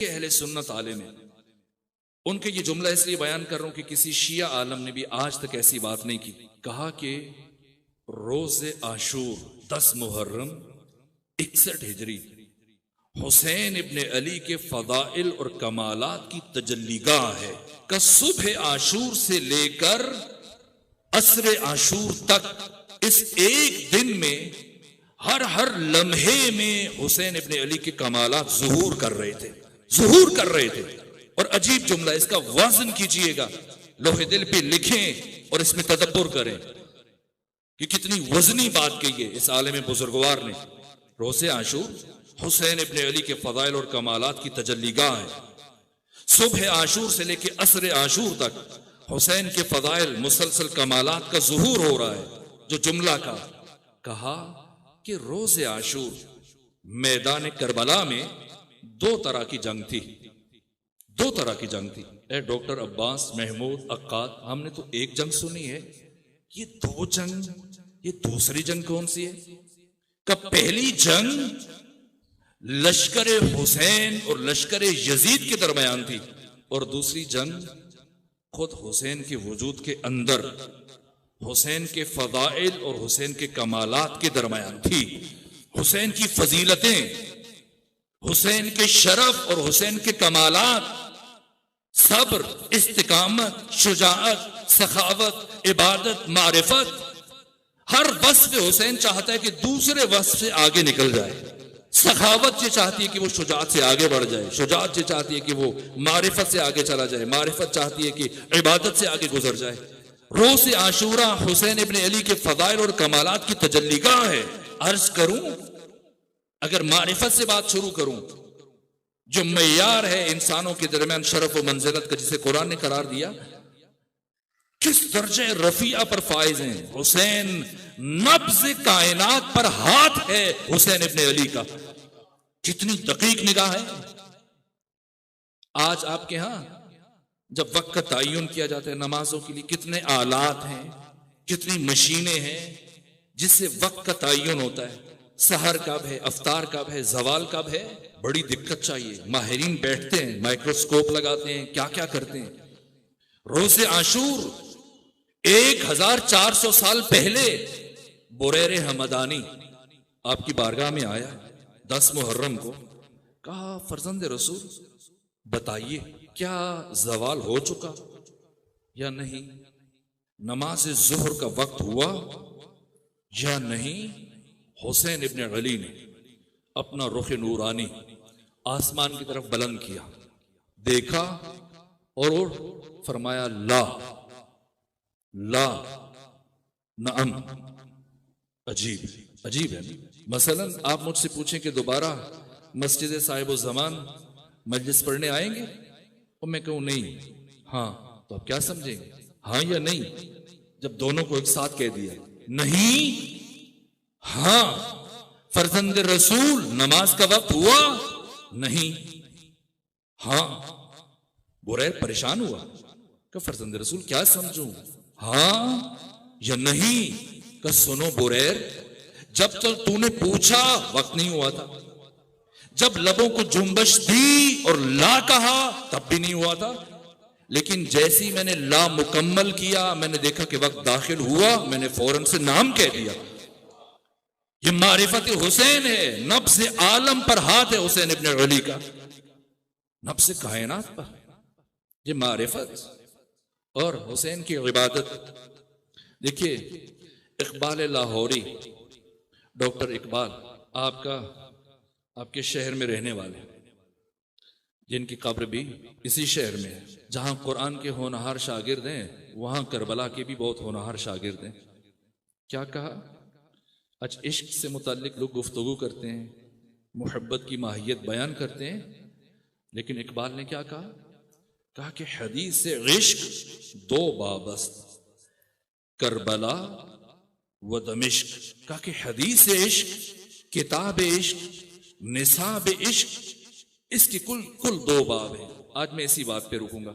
اہل سنت عالم ہیں، ان کے یہ جملہ اس لیے بیان کر رہا ہوں کہ کسی شیعہ عالم نے بھی آج تک ایسی بات نہیں کی. کہا کہ روز عاشور 10 محرم 61 ہجری حسین ابن علی کے فضائل اور کمالات کی تجلی گاہ ہے کہ صبح عاشور سے لے کر عصر عاشور تک اس ایک دن میں ہر لمحے میں حسین ابن علی کے کمالات ظہور کر رہے تھے. اور عجیب جملہ، اس کا وزن کیجئے گا، لوح دل پہ لکھیں اور اس میں تدبر کریں کہ کتنی وزنی بات کہی ہے اس عالم بزرگوار نے. روز عاشور حسین ابن علی کے فضائل اور کمالات کی تجلی گاہ ہے. صبح عاشور سے لے کے عصر عاشور تک حسین کے فضائل مسلسل کمالات کا ظہور ہو رہا ہے. جو جملہ کہا کہ روز عاشور میدان کربلا میں دو طرح کی جنگ تھی. اے ڈاکٹر عباس محمود عقاد، ہم نے تو ایک جنگ سنی ہے، یہ دو جنگ، یہ دوسری جنگ کون سی ہے؟ کہ پہلی جنگ لشکر حسین اور لشکر یزید کے درمیان تھی، اور دوسری جنگ خود حسین کے وجود کے اندر حسین کے فضائل اور حسین کے کمالات کے درمیان تھی. حسین کی فضیلتیں، حسین کے شرف اور حسین کے کمالات، صبر، استقامت، شجاعت، سخاوت، عبادت، معرفت، ہر وصف حسین چاہتا ہے کہ دوسرے وصف سے آگے نکل جائے. سخاوت یہ چاہتی ہے کہ وہ شجاعت سے آگے بڑھ جائے، شجاعت یہ چاہتی ہے کہ وہ معرفت سے آگے چلا جائے، معرفت چاہتی ہے کہ عبادت سے آگے گزر جائے. روز عاشورہ حسین ابن علی کے فضائل اور کمالات کی تجلی گاہ ہے. عرض کروں، اگر معرفت سے بات شروع کروں، جو معیار ہے انسانوں کے درمیان شرف و منزلت کا، جسے قرآن نے قرار دیا، کس درجہ رفیع پر فائز ہیں. حسین نبض کائنات پر ہاتھ ہے حسین ابن علی کا. کتنی دقیق نگاہ ہے. آج آپ کے ہاں جب وقت کا تعین کیا جاتا ہے نمازوں کے لیے، کتنے آلات ہیں، کتنی مشینیں ہیں جس سے وقت کا تعین ہوتا ہے. سحر کب ہے، افطار کب ہے، زوال کب ہے، بڑی دقت چاہیے. ماہرین بیٹھتے ہیں، مائکروسکوپ لگاتے ہیں، کیا کیا کرتے ہیں. روز عاشور 1400 سال پہلے بریر حمدانی آپ کی بارگاہ میں آیا 10 محرم کو. کہا فرزند رسول بتائیے کیا زوال ہو چکا یا نہیں؟ نماز ظہر کا وقت ہوا یا نہیں؟ حسین ابن علی نے اپنا رخ نورانی آسمان کی طرف بلند کیا، دیکھا اور فرمایا لا نعم. عجیب ہے. مثلا آپ مجھ سے پوچھیں کہ دوبارہ مسجد صاحب الزمان مجلس پڑھنے آئیں گے، اور میں کہوں نہیں، ہاں، تو آپ کیا سمجھیں گے، ہاں یا نہیں؟ جب دونوں کو ایک ساتھ کہہ دیا نہیں ہاں، فرزند رسول نماز کا وقت ہوا نہیں ہاں. بریر پریشان ہوا کہ فرزند رسول کیا سمجھوں، ہاں یا نہیں؟ کہ سنو بریر، جب تک تو نے پوچھا وقت نہیں ہوا تھا، جب لبوں کو جنبش دی اور لا کہا تب بھی نہیں ہوا تھا، لیکن جیسی میں نے لا مکمل کیا، میں نے دیکھا کہ وقت داخل ہوا، میں نے فوراً سے نام کہہ دیا. یہ معرفت حسین ہے. نبض عالم پر ہاتھ ہے حسین ابن علی کا، نبض کائنات پر یہ معرفت اور حسین کی عبادت. دیکھیے اقبال لاہوری، ڈاکٹر اقبال، آپ کے شہر میں رہنے والے، جن کی قبر بھی اسی شہر میں ہے. جہاں قرآن کے ہونہار شاگرد ہیں وہاں کربلا کے بھی بہت ہونہار شاگرد ہیں. کیا کہا؟ آج عشق سے متعلق لوگ گفتگو کرتے ہیں، محبت کی ماہیت بیان کرتے ہیں، لیکن اقبال نے کیا کہا کہ حدیث عشق دو بابست، کربلا و دمشق. کہا کہ حدیث عشق، کتاب عشق، نصاب عشق، اس کی کل 2 باب ہیں. آج میں اسی بات پہ رکوں گا،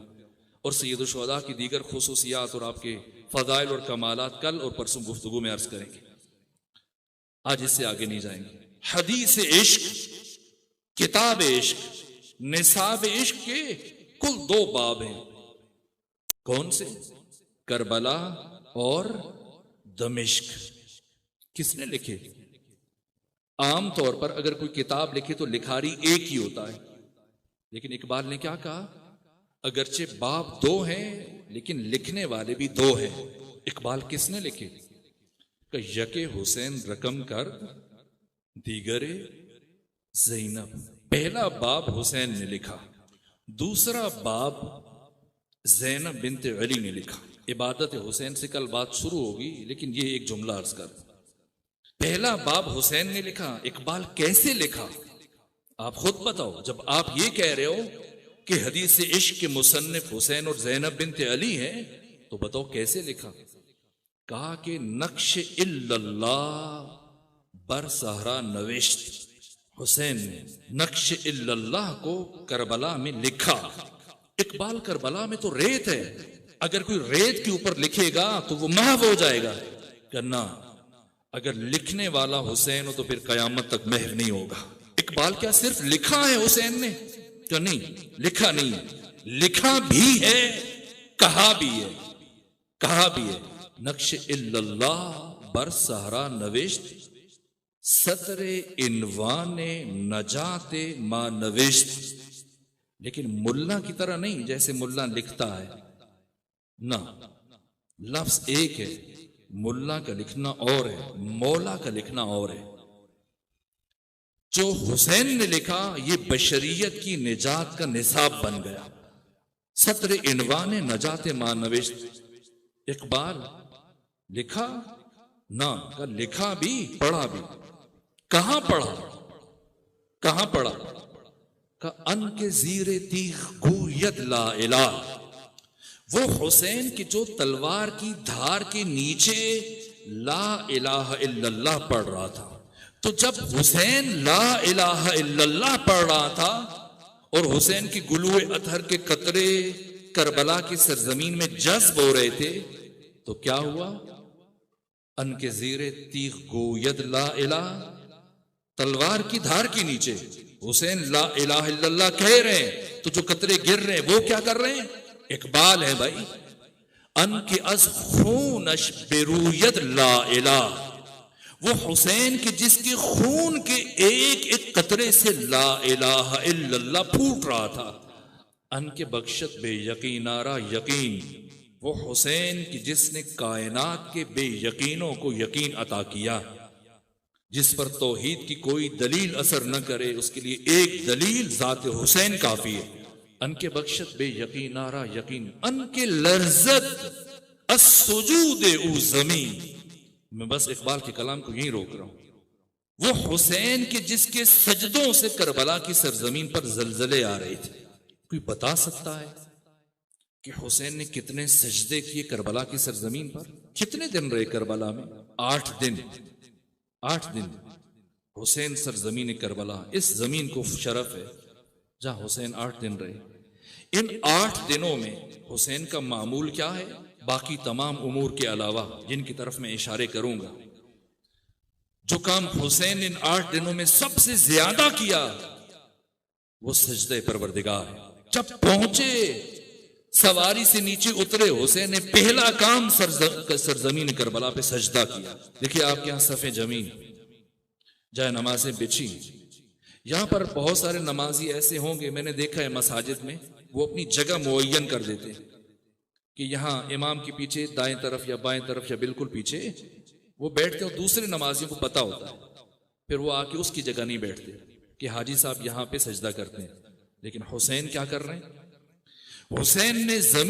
اور سید الشہداء کی دیگر خصوصیات اور آپ کے فضائل اور کمالات کل اور پرسوں گفتگو میں عرض کریں گے. آج اس سے آگے نہیں جائیں گے. حدیث عشق، کتاب عشق، نصاب عشق کے کل 2 باب ہیں. کون سے؟ کربلا اور دمشق. کس نے لکھے؟ عام طور پر اگر کوئی کتاب لکھے تو لکھاری ایک ہی ہوتا ہے، لیکن اقبال نے کیا کہا؟ اگرچہ باب 2 ہیں لیکن لکھنے والے بھی 2 ہیں. اقبال کس نے لکھے؟ کہ یک حسین رقم کر دیگر زینب. پہلا باب حسین نے لکھا، دوسرا باب زینب بنت علی نے لکھا. عبادت حسین سے کل بات شروع ہوگی، لیکن یہ ایک جملہ عرض کر. پہلا باب حسین نے لکھا. اقبال کیسے لکھا؟ آپ خود بتاؤ. جب آپ یہ کہہ رہے ہو کہ حدیث عشق کے مصنف حسین اور زینب بنت علی ہیں، تو بتاؤ کیسے لکھا؟ کہا کہ نقش الا اللہ بر صحرا نوشت. حسین نے نقش الا اللہ کو کربلا میں لکھا. اقبال کربلا میں تو ریت ہے، اگر کوئی ریت کے اوپر لکھے گا تو وہ محو ہو جائے گا. کرنا اگر لکھنے والا حسین ہو تو پھر قیامت تک محو نہیں ہوگا. اقبال کیا صرف لکھا ہے حسین نے؟ کہ نہیں، لکھا نہیں ہے، لکھا بھی ہے، کہا بھی ہے. کہا بھی ہے نقش الا اللہ بر صحرا نوشت، سطر عنوان نجات ما نوشت. لیکن ملا کی طرح نہیں جیسے ملا لکھتا ہے، نہ، لفظ ایک ہے. ملا کا لکھنا اور ہے، مولا کا لکھنا اور ہے. جو حسین نے لکھا یہ بشریت کی نجات کا نصاب بن گیا. سطر عنوان نجات ما نوشت. اقبال لکھا نہ، لکھا بھی پڑھا بھی. کہاں پڑھا؟ کہاں پڑھا؟ کہ ان کے زیر تیغ گوید لا الہ. وہ حسین کی جو تلوار کی دھار کے نیچے لا الہ الا اللہ پڑھ رہا تھا. تو جب حسین لا الہ الا اللہ پڑھ رہا تھا اور حسین کی گلوئے اطہر کے قطرے کربلا کی سرزمین میں جذب ہو رہے تھے، تو کیا ہوا؟ ان کے زیر تیغ گوید لا الہ، تلوار کی دھار کے نیچے حسین لا الہ الا اللہ کہہ رہے ہیں، تو جو قطرے گر رہے ہیں وہ کیا کر رہے ہیں؟ اقبال ہے بھائی. ان کے از خونش بروید لا الہ. وہ حسین کے جس کے خون کے ایک ایک قطرے سے لا الہ الا اللہ پھوٹ رہا تھا. ان کے بخشت بے یقینارا یقین. وہ حسین کی جس نے کائنات کے بے یقینوں کو یقین عطا کیا. جس پر توحید کی کوئی دلیل اثر نہ کرے اس کے لیے ایک دلیل ذات حسین کافی ہے. ان کے بخشت بے یقینارا یقین. ان کے لرزت السجود او زمین. میں بس اقبال کے کلام کو یہیں روک رہا ہوں. وہ حسین کے جس کے سجدوں سے کربلا کی سرزمین پر زلزلے آ رہے تھے. کوئی بتا سکتا ہے کہ حسین نے کتنے سجدے کیے کربلا کی سرزمین پر؟ کتنے دن رہے کربلا میں؟ 8 دن. 8 دن حسین سرزمین کربلا، اس زمین کو شرف ہے جہاں حسین 8 دن رہے. ان 8 دنوں میں حسین کا معمول کیا ہے؟ باقی تمام امور کے علاوہ جن کی طرف میں اشارے کروں گا، جو کام حسین ان 8 دنوں میں سب سے زیادہ کیا وہ سجدہ پروردگار ہے. جب پہنچے سواری سے نیچے اترے، حسین نے پہلا کام سرزمین کربلا پہ سجدہ کیا. دیکھیے آپ کے یہاں صفیں جمیں، جائے نمازیں بچھی. یہاں پر بہت سارے نمازی ایسے ہوں گے، میں نے دیکھا ہے مساجد میں، وہ اپنی جگہ معین کر دیتے ہیں کہ یہاں امام کے پیچھے دائیں طرف یا بائیں طرف یا بالکل پیچھے وہ بیٹھتے ہیں. اور دوسرے نمازیوں کو پتا ہوتا ہے، پھر وہ آ کے اس کی جگہ نہیں بیٹھتے کہ حاجی صاحب یہاں پہ سجدہ کرتے ہیں. لیکن حسین کیا کر رہے ہیں؟ حسین نے زمین